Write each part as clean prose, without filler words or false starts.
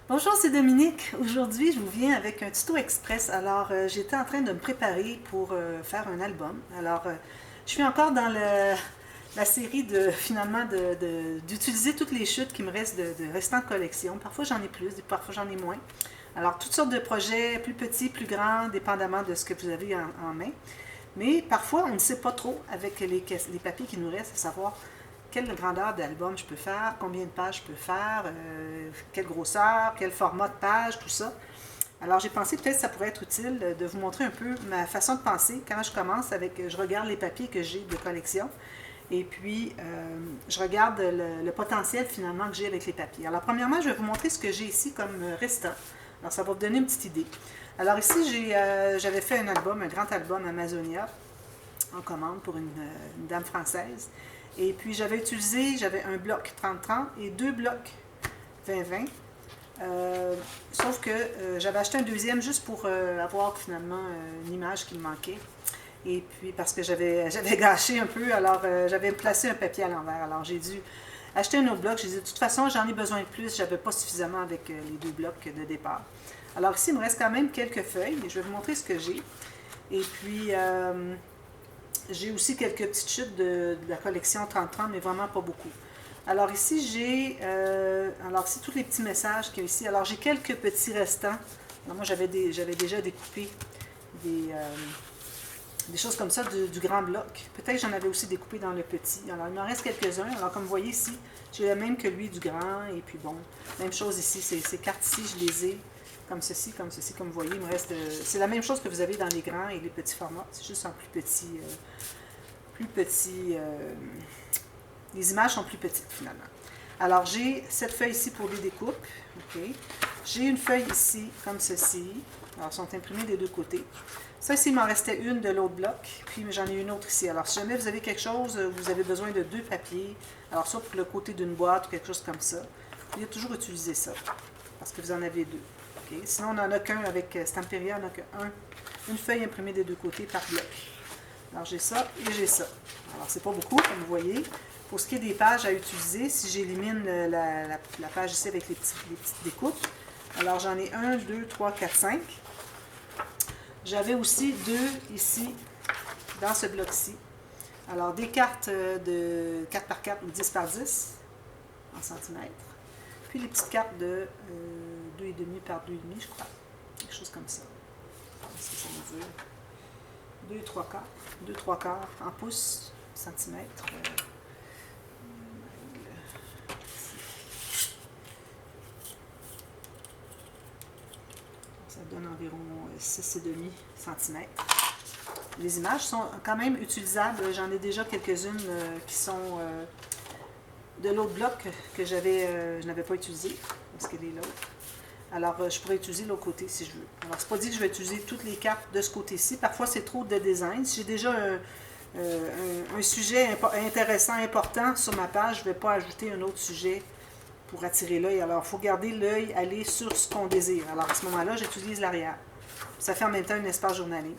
Bonjour, c'est Dominique. Aujourd'hui, je vous viens avec un tuto express. Alors, j'étais en train de me préparer pour faire un album. Alors, je suis encore dans la série de finalement d'utiliser toutes les chutes qui me restent de restants de collection. Parfois, j'en ai plus, parfois, j'en ai moins. Alors, toutes sortes de projets, plus petits, plus grands, dépendamment de ce que vous avez en main. Mais parfois, on ne sait pas trop avec les papiers qui nous restent, à savoir quelle grandeur d'album je peux faire, combien de pages je peux faire, quelle grosseur, quel format de page, tout ça. Alors j'ai pensé peut-être que ça pourrait être utile de vous montrer un peu ma façon de penser quand je commence avec, je regarde les papiers que j'ai de collection et puis je regarde le potentiel finalement que j'ai avec les papiers. Alors premièrement, je vais vous montrer ce que j'ai ici comme restant. Alors ça va vous donner une petite idée. Alors ici, j'avais fait un album, un grand album Amazonia en commande pour une dame française. Et puis j'avais un bloc 30-30 et deux blocs 20-20. Sauf que j'avais acheté un deuxième juste pour avoir finalement une image qui me manquait. Et puis parce que j'avais gâché un peu, alors j'avais placé un papier à l'envers. Alors j'ai dû acheter un autre bloc. J'ai dit de toute façon j'en ai besoin de plus, j'avais pas suffisamment avec les deux blocs de départ. Alors ici il me reste quand même quelques feuilles, et je vais vous montrer ce que j'ai. Et puis j'ai aussi quelques petites chutes de la collection 30-30, mais vraiment pas beaucoup. Alors ici, ici, tous les petits messages qu'il y a ici. Alors, j'ai quelques petits restants. Alors, moi, j'avais déjà découpé des choses comme ça du grand bloc. Peut-être que j'en avais aussi découpé dans le petit. Alors, il m'en reste quelques-uns. Alors, comme vous voyez ici, j'ai le même que lui du grand. Et puis, bon, même chose ici. Ces cartes-ci, je les ai comme ceci, comme vous voyez. Il me reste. C'est la même chose que vous avez dans les grands et les petits formats. C'est juste en plus petit. Les images sont plus petites finalement. Alors j'ai cette feuille ici pour des découpes. Okay. J'ai une feuille ici comme ceci. Alors elles sont imprimées des deux côtés. Ça ici, il m'en restait une de l'autre bloc. Puis j'en ai une autre ici. Alors si jamais vous avez quelque chose, vous avez besoin de deux papiers. Alors soit pour le côté d'une boîte ou quelque chose comme ça. Il faut toujours utiliser ça. Parce que vous en avez deux. Okay. Sinon on n'en a qu'un avec Stamperia, on n'a une feuille imprimée des deux côtés par bloc. Alors j'ai ça et j'ai ça. Alors c'est pas beaucoup comme vous voyez. Pour ce qui est des pages à utiliser, si j'élimine la page ici avec les petites découpes, alors j'en ai 1, 2, 3, 4, 5. J'avais aussi deux ici dans ce bloc-ci. Alors des cartes de 4 par 4 ou 10 par 10 en centimètres. Puis les petites cartes de 2,5 par 2,5 je crois. Quelque chose comme ça. Qu'est-ce que ça veut dire? 2,3 quarts en pouces, centimètres. Ça donne environ 6,5 cm. Les images sont quand même utilisables. J'en ai déjà quelques-unes qui sont de l'autre bloc que je n'avais pas utilisé, parce qu'elle est là. Alors, je pourrais utiliser l'autre côté si je veux. Alors, c'est pas dit que je vais utiliser toutes les cartes de ce côté-ci. Parfois, c'est trop de design. Si j'ai déjà un sujet intéressant, important sur ma page, je ne vais pas ajouter un autre sujet pour attirer l'œil. Alors, il faut garder l'œil aller sur ce qu'on désire. Alors, à ce moment-là, j'utilise l'arrière. Ça fait en même temps un espace journalier.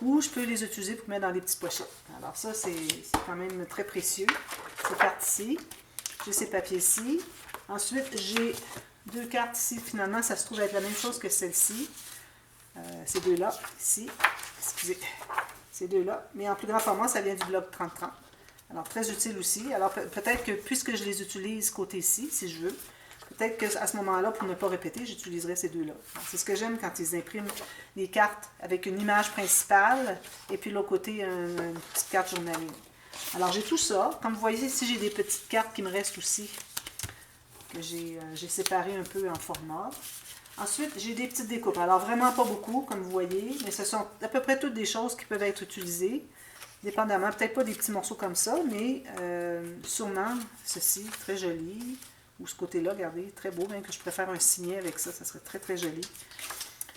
Ou je peux les utiliser pour mettre dans des petites pochettes. Alors, ça, c'est quand même très précieux. Ces cartes ici. J'ai ces papiers-ci. Ensuite, j'ai deux cartes ici. Finalement, ça se trouve être la même chose que celle-ci. Ces deux-là, ici. Excusez. Ces deux-là. Mais en plus grand format, ça vient du bloc 30-30. Alors, très utile aussi. Alors, peut-être que puisque je les utilise côté-ci, si je veux, peut-être qu'à ce moment-là, pour ne pas répéter, j'utiliserai ces deux-là. C'est ce que j'aime quand ils impriment des cartes avec une image principale et puis l'autre côté, une petite carte journalière. Alors, j'ai tout ça. Comme vous voyez ici, j'ai des petites cartes qui me restent aussi, que j'ai séparées un peu en format. Ensuite, j'ai des petites découpes. Alors, vraiment pas beaucoup, comme vous voyez, mais ce sont à peu près toutes des choses qui peuvent être utilisées, dépendamment. Peut-être pas des petits morceaux comme ça, mais sûrement ceci, très joli. Ou ce côté-là, regardez, très beau, même que je préfère un signet avec ça, ça serait très très joli.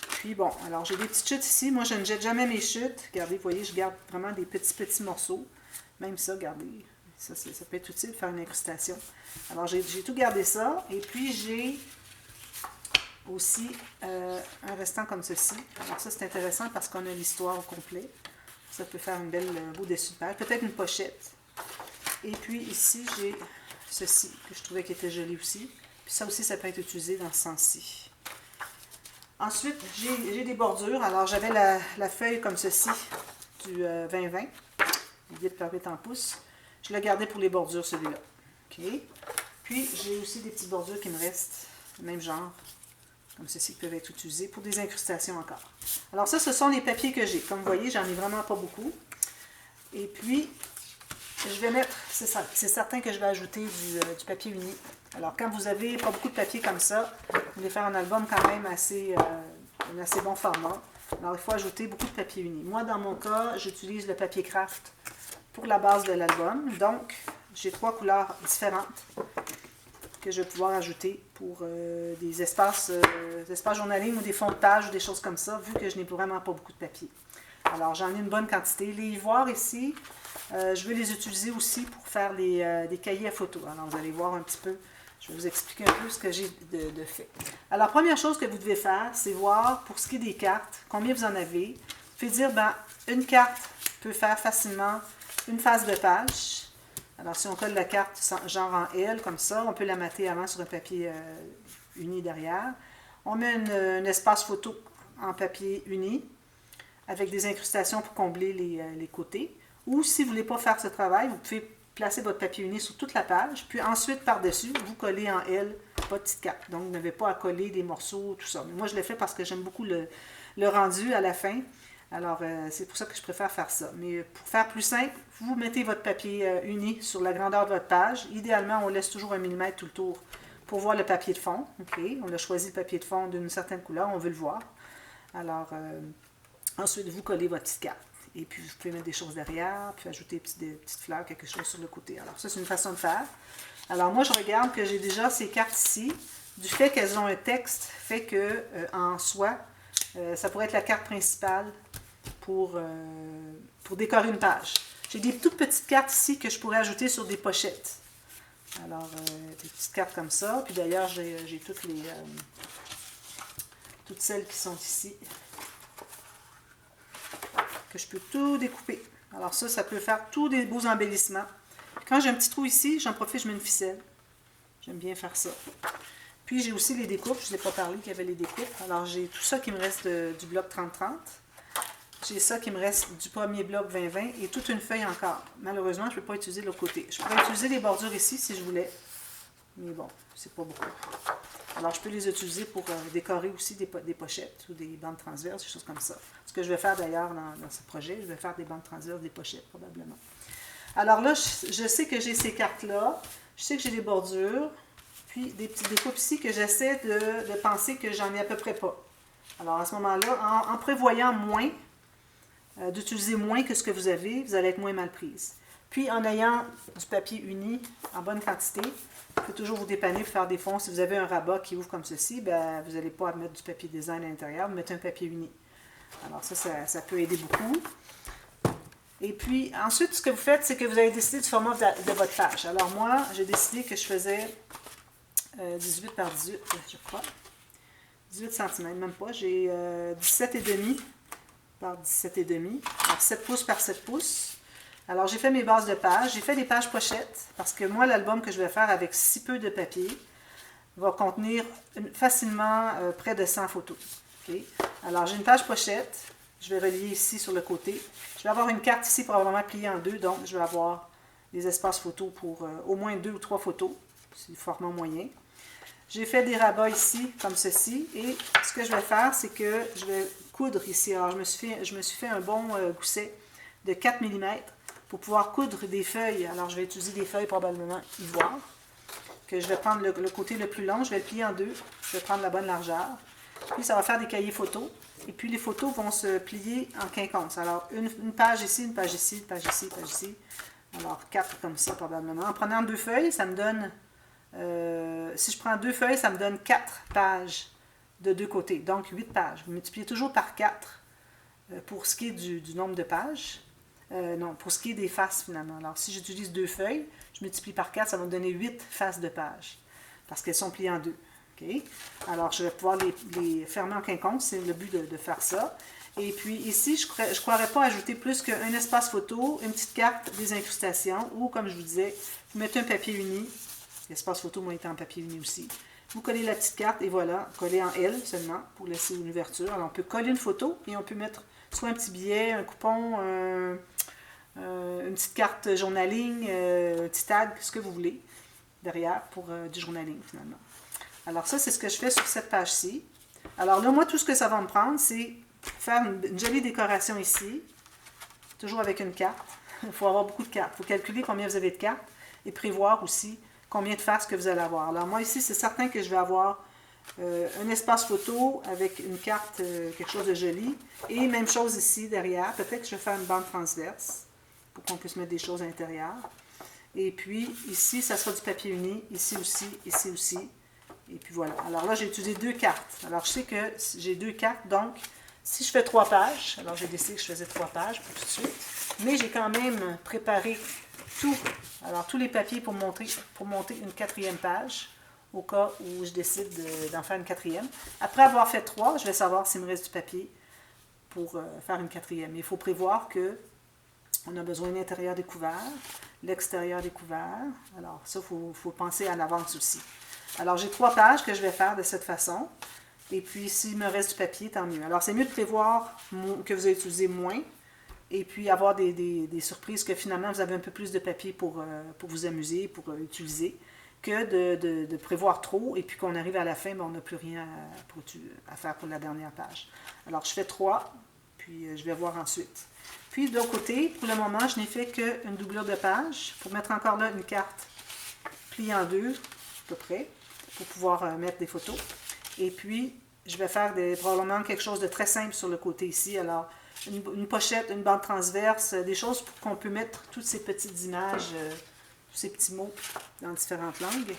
Puis bon, alors j'ai des petites chutes ici. Moi, je ne jette jamais mes chutes. Regardez, vous voyez, je garde vraiment des petits morceaux. Même ça, regardez, ça peut être utile de faire une incrustation. Alors, j'ai tout gardé ça. Et puis, j'ai aussi un restant comme ceci. Alors ça, c'est intéressant parce qu'on a l'histoire au complet. Ça peut faire une belle beau dessus de page. Peut-être une pochette. Et puis ici, j'ai ceci que je trouvais qui était joli aussi. Puis ça aussi, ça peut être utilisé dans ce sens-ci. Ensuite, j'ai des bordures. Alors, j'avais la feuille comme ceci du 2020, 8 par 8 en pouces. Je l'ai gardé pour les bordures, celui-là. OK. Puis, j'ai aussi des petites bordures qui me restent, même genre, comme ceci, qui peuvent être utilisées pour des incrustations encore. Alors ça, ce sont les papiers que j'ai. Comme vous voyez, j'en ai vraiment pas beaucoup. Et puis, je vais mettre, c'est certain que je vais ajouter du papier uni. Alors, quand vous avez pas beaucoup de papier comme ça, vous voulez faire un album quand même un assez bon format. Alors, il faut ajouter beaucoup de papier uni. Moi, dans mon cas, j'utilise le papier craft pour la base de l'album. Donc, j'ai 3 couleurs différentes que je vais pouvoir ajouter pour des espaces journaliers ou des fonds de page ou des choses comme ça, vu que je n'ai vraiment pas beaucoup de papier. Alors, j'en ai une bonne quantité. Les ivoires ici, je vais les utiliser aussi pour faire des cahiers à photos. Alors, vous allez voir un petit peu, je vais vous expliquer un peu ce que j'ai de fait. Alors, première chose que vous devez faire, c'est voir, pour ce qui est des cartes, combien vous en avez. Vous pouvez dire, ben, une carte peut faire facilement une face de page. Alors, si on colle la carte genre en L, comme ça, on peut la mater avant sur un papier uni derrière. On met un espace photo en papier uni avec des incrustations pour combler les côtés. Ou si vous ne voulez pas faire ce travail, vous pouvez placer votre papier uni sur toute la page, puis ensuite, par-dessus, vous collez en L votre petite carte. Donc, vous n'avez pas à coller des morceaux, tout ça. Mais moi, je l'ai fait parce que j'aime beaucoup le rendu à la fin. Alors, c'est pour ça que je préfère faire ça. Mais pour faire plus simple, vous mettez votre papier uni sur la grandeur de votre page. Idéalement, on laisse toujours 1 mm tout le tour pour voir le papier de fond. OK, on a choisi le papier de fond d'une certaine couleur, on veut le voir. Alors, ensuite, vous collez votre petite carte. Et puis, vous pouvez mettre des choses derrière, puis ajouter des petites fleurs, quelque chose sur le côté. Alors, ça, c'est une façon de faire. Alors, moi, je regarde que j'ai déjà ces cartes ici. Du fait qu'elles ont un texte, fait que en soi, ça pourrait être la carte principale pour décorer une page. J'ai des toutes petites cartes ici que je pourrais ajouter sur des pochettes. Alors, des petites cartes comme ça. Puis d'ailleurs, j'ai toutes celles qui sont ici, que je peux tout découper. Alors ça peut faire tous des beaux embellissements. Quand j'ai un petit trou ici, j'en profite, je mets une ficelle. J'aime bien faire ça. Puis j'ai aussi les découpes. Je ne vous ai pas parlé qu'il y avait les découpes. Alors j'ai tout ça qui me reste du bloc 30-30. J'ai ça qui me reste du premier bloc 20-20 et toute une feuille encore. Malheureusement, je ne peux pas utiliser de l'autre côté. Je pourrais utiliser les bordures ici si je voulais. Mais bon, c'est pas beaucoup. Alors, je peux les utiliser pour décorer aussi des pochettes ou des bandes transverses, des choses comme ça. Ce que je vais faire d'ailleurs dans ce projet, je vais faire des bandes transverses, des pochettes probablement. Alors là, je sais que j'ai ces cartes-là. Je sais que j'ai des bordures. Puis des petites découpes ici que j'essaie de penser que j'en ai à peu près pas. Alors à ce moment-là, en prévoyant moins, d'utiliser moins que ce que vous avez, vous allez être moins mal prise. Puis en ayant du papier uni en bonne quantité, vous pouvez toujours vous dépanner pour faire des fonds. Si vous avez un rabat qui ouvre comme ceci, ben, vous n'allez pas mettre du papier design à l'intérieur, vous mettez un papier uni. Alors ça peut aider beaucoup. Et puis ensuite, ce que vous faites, c'est que vous avez décidé du format de votre page. Alors moi, j'ai décidé que je faisais 18 par 18, je crois. 18 cm, même pas. J'ai 17,5 par 17,5. Alors 7 pouces par 7 pouces. Alors j'ai fait mes bases de pages. J'ai fait des pages pochettes parce que moi, l'album que je vais faire avec si peu de papier va contenir facilement près de 100 photos. Okay? Alors j'ai une page pochette. Je vais relier ici sur le côté. Je vais avoir une carte ici probablement pliée en deux. Donc je vais avoir des espaces photos pour au moins 2 ou 3 photos. C'est le format moyen. J'ai fait des rabats ici, comme ceci, et ce que je vais faire, c'est que je vais coudre ici. Alors, je me suis fait un bon gousset de 4 mm pour pouvoir coudre des feuilles. Alors, je vais utiliser des feuilles probablement ivoire, que je vais prendre le côté le plus long, je vais le plier en deux, je vais prendre la bonne largeur. Puis, ça va faire des cahiers photos, et puis les photos vont se plier en quinconce. Alors, une page ici, une page ici, une page ici, une page ici. Alors, 4 comme ça, probablement. En prenant 2 feuilles, ça me donne... si je prends 2 feuilles, ça me donne 4 pages de 2 côtés, donc 8 pages. Vous multipliez toujours par 4 pour ce qui est du nombre de pages. Non, pour ce qui est des faces finalement. Alors, si j'utilise 2 feuilles, je multiplie par 4, ça va me donner 8 faces de pages, parce qu'elles sont pliées en 2. Okay? Alors, je vais pouvoir les fermer en quinconce, c'est le but de faire ça. Et puis ici, je ne croirais pas ajouter plus qu'un espace photo, une petite carte, des incrustations, ou comme je vous disais, vous mettez un papier uni. L'espace photo, moi, était en papier uni aussi. vous collez la petite carte et voilà, coller en L seulement pour laisser une ouverture. Alors on peut coller une photo et on peut mettre soit un petit billet, un coupon, une petite carte journaling, un petit tag, ce que vous voulez derrière pour du journaling finalement. Alors ça, c'est ce que je fais sur cette page-ci. Alors là, moi, tout ce que ça va me prendre, c'est faire une jolie décoration ici, toujours avec une carte. Il faut avoir beaucoup de cartes. Il faut calculer combien vous avez de cartes et prévoir aussi combien de faces que vous allez avoir. Alors moi, ici, c'est certain que je vais avoir un espace photo avec une carte, quelque chose de joli. Et même chose ici, derrière. Peut-être que je vais faire une bande transverse pour qu'on puisse mettre des choses à l'intérieur. Et puis, ici, ça sera du papier uni. Ici aussi, ici aussi. Et puis voilà. Alors là, j'ai utilisé 2 cartes. Alors, je sais que j'ai 2 cartes. Donc, si je fais 3 pages, alors j'ai décidé que je faisais 3 pages pour tout de suite. Mais j'ai quand même préparé tout. Alors, tous les papiers pour monter une 4e page, au cas où je décide d'en faire une 4e. Après avoir fait 3, je vais savoir s'il me reste du papier pour faire une 4e. Mais il faut prévoir que on a besoin de l'intérieur des couverts, l'extérieur des couverts. Alors, ça, il faut penser à l'avance aussi. Alors, j'ai 3 pages que je vais faire de cette façon. Et puis, s'il me reste du papier, tant mieux. Alors, c'est mieux de prévoir que vous allez utiliser moins et puis avoir des surprises que finalement, vous avez un peu plus de papier pour vous amuser, pour utiliser, que de prévoir trop et puis qu'on arrive à la fin, ben, on n'a plus rien à faire pour la dernière page. Alors, je fais 3, puis je vais voir ensuite. Puis, de l'autre côté, pour le moment, je n'ai fait qu'une doublure de page pour mettre encore là une carte pliée en 2, à peu près, pour pouvoir mettre des photos. Et puis, je vais faire probablement quelque chose de très simple sur le côté ici. Alors, une pochette, une bande transverse, des choses pour qu'on peut mettre toutes ces petites images, tous ces petits mots dans différentes langues.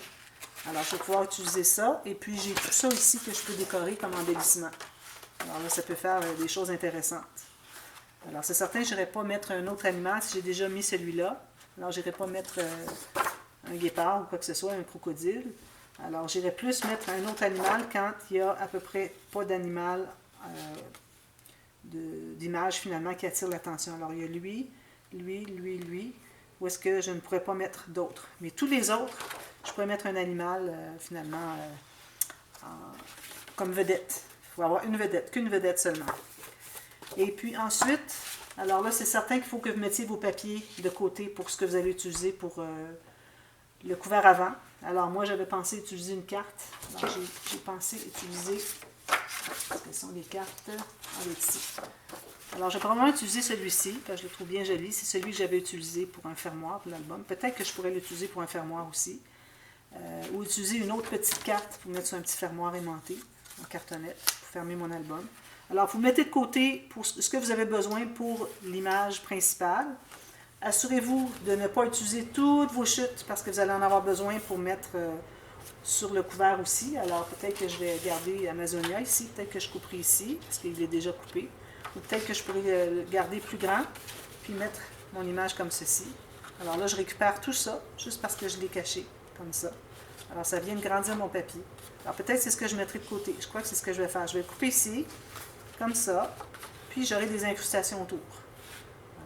Alors, je vais pouvoir utiliser ça. Et puis, j'ai tout ça ici que je peux décorer comme embellissement. Alors là, ça peut faire des choses intéressantes. Alors, c'est certain que je n'irai pas mettre un autre animal si j'ai déjà mis celui-là. Alors, je n'irai pas mettre un guépard ou quoi que ce soit, un crocodile. Alors, j'irai plus mettre un autre animal quand il n'y a à peu près pas d'animal, d'image finalement qui attire l'attention. Alors, il y a lui, où est-ce que je ne pourrais pas mettre d'autres. Mais tous les autres, je pourrais mettre un animal finalement comme vedette. Il faut avoir une vedette, qu'une vedette seulement. Et puis ensuite, alors là, c'est certain qu'il faut que vous mettiez vos papiers de côté pour ce que vous allez utiliser pour le couvert avant. Alors moi, j'avais pensé utiliser une carte. Alors j'ai pensé utiliser, quelles sont les cartes? Elle est ici. Alors j'ai probablement utilisé celui-ci, parce que je le trouve bien joli. C'est celui que j'avais utilisé pour un fermoir pour l'album. Peut-être que je pourrais l'utiliser pour un fermoir aussi. Ou utiliser une autre petite carte pour mettre sur un petit fermoir aimanté, en cartonnette, pour fermer mon album. Alors, vous mettez de côté pour ce que vous avez besoin pour l'image principale. Assurez-vous de ne pas utiliser toutes vos chutes parce que vous allez en avoir besoin pour mettre sur le couvert aussi. Alors, peut-être que je vais garder Amazonia ici, peut-être que je couperai ici parce qu'il est déjà coupé. Ou peut-être que je pourrais le garder plus grand puis mettre mon image comme ceci. Alors là, je récupère tout ça juste parce que je l'ai caché comme ça. Alors, ça vient de grandir mon papier. Alors, peut-être c'est ce que je mettrai de côté. Je crois que c'est ce que je vais faire. Je vais le couper ici, comme ça, puis j'aurai des incrustations autour.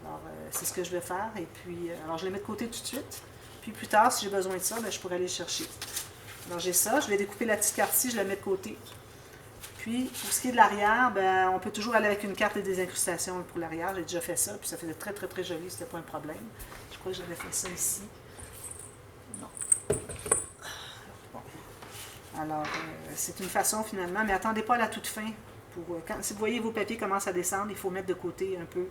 Alors, c'est ce que je vais faire. Et puis, alors je les mets de côté tout de suite. Puis plus tard, si j'ai besoin de ça, bien, je pourrais aller le chercher. Alors, j'ai ça. Je vais découper la petite carte-ci, je la mets de côté. Puis, pour ce qui est de l'arrière, ben, on peut toujours aller avec une carte et des incrustations pour l'arrière. J'ai déjà fait ça, puis ça faisait très, très, très joli. C'était pas un problème. Je crois que j'avais fait ça ici. Non. Bon. Alors, c'est une façon finalement, mais attendez pas à la toute fin. Si vous voyez vos papiers commencent à descendre, il faut mettre de côté un peu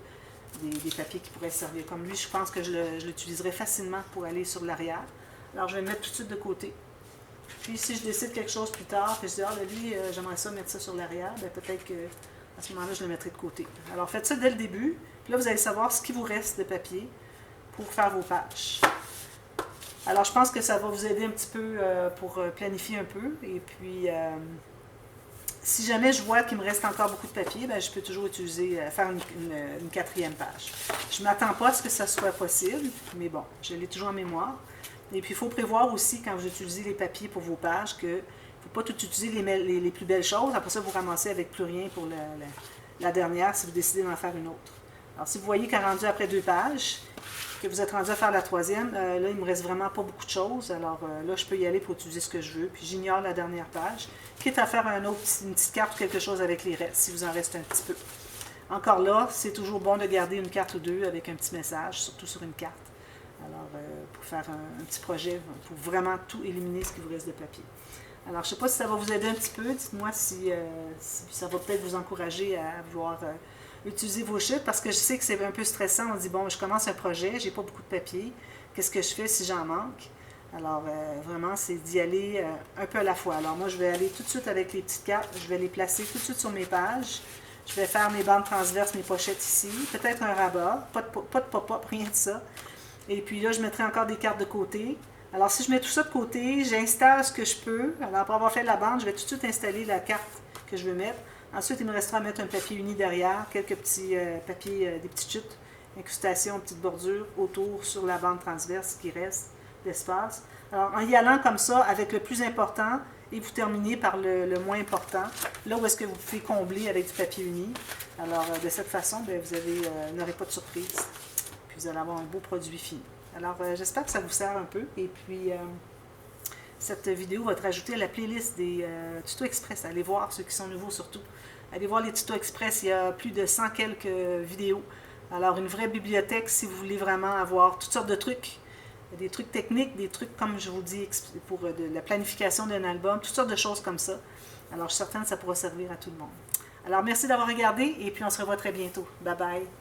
des papiers qui pourraient servir. Comme lui, je pense que je l'utiliserai facilement pour aller sur l'arrière. Alors, je vais le mettre tout de suite de côté. Puis, si je décide quelque chose plus tard, puis je dis, ah, ben lui, j'aimerais ça mettre ça sur l'arrière, ben peut-être qu'à ce moment-là, je le mettrai de côté. Alors, faites ça dès le début. Puis là, vous allez savoir ce qui vous reste de papier pour faire vos pages. Alors, je pense que ça va vous aider un petit peu pour planifier un peu. Et puis, si jamais je vois qu'il me reste encore beaucoup de papier, ben, je peux toujours faire une 4e page. Je ne m'attends pas à ce que ça soit possible, mais bon, je l'ai toujours en mémoire. Et puis, il faut prévoir aussi, quand vous utilisez les papiers pour vos pages, qu'il ne faut pas tout utiliser les plus belles choses. Après ça, vous ramassez avec plus rien pour la dernière si vous décidez d'en faire une autre. Alors, si vous voyez qu'elle est rendue après 2 pages, que vous êtes rendu à faire la troisième, là, il me reste vraiment pas beaucoup de choses. Alors là, je peux y aller pour utiliser ce que je veux. Puis j'ignore la dernière page, quitte à faire une petite carte ou quelque chose avec les restes, si vous en reste un petit peu. Encore là, c'est toujours bon de garder une carte ou deux avec un petit message, surtout sur une carte. Alors, pour faire un petit projet, pour vraiment tout éliminer ce qui vous reste de papier. Alors, je ne sais pas si ça va vous aider un petit peu. Dites-moi si ça va peut-être vous encourager à vouloir utiliser vos chutes, parce que je sais que c'est un peu stressant. On dit, bon, je commence un projet, j'ai pas beaucoup de papier. Qu'est-ce que je fais si j'en manque? Alors, vraiment, c'est d'y aller un peu à la fois. Alors, moi, je vais aller tout de suite avec les petites cartes. Je vais les placer tout de suite sur mes pages. Je vais faire mes bandes transverses, mes pochettes ici. Peut-être un rabat. Pas de pop-up, rien de ça. Et puis là, je mettrai encore des cartes de côté. Alors, si je mets tout ça de côté, j'installe ce que je peux. Alors, après avoir fait la bande, je vais tout de suite installer la carte que je veux mettre. Ensuite, il me restera à mettre un papier uni derrière, quelques petits papiers, des petites chutes, incrustations, petites bordures autour sur la bande transverse qui reste d'espace. Alors, en y allant comme ça, avec le plus important, et vous terminez par le moins important, là où est-ce que vous pouvez combler avec du papier uni. Alors, de cette façon, bien, vous n'aurez pas de surprise. Puis, vous allez avoir un beau produit fini. Alors, j'espère que ça vous sert un peu. Et puis, cette vidéo va être rajoutée à la playlist des tutos express. Allez voir ceux qui sont nouveaux surtout. Allez voir les tutos express. Il y a plus de 100 quelques vidéos. Alors, une vraie bibliothèque si vous voulez vraiment avoir toutes sortes de trucs. Des trucs techniques, des trucs, comme je vous dis, pour de la planification d'un album, toutes sortes de choses comme ça. Alors, je suis certaine que ça pourra servir à tout le monde. Alors, merci d'avoir regardé et puis on se revoit très bientôt. Bye bye!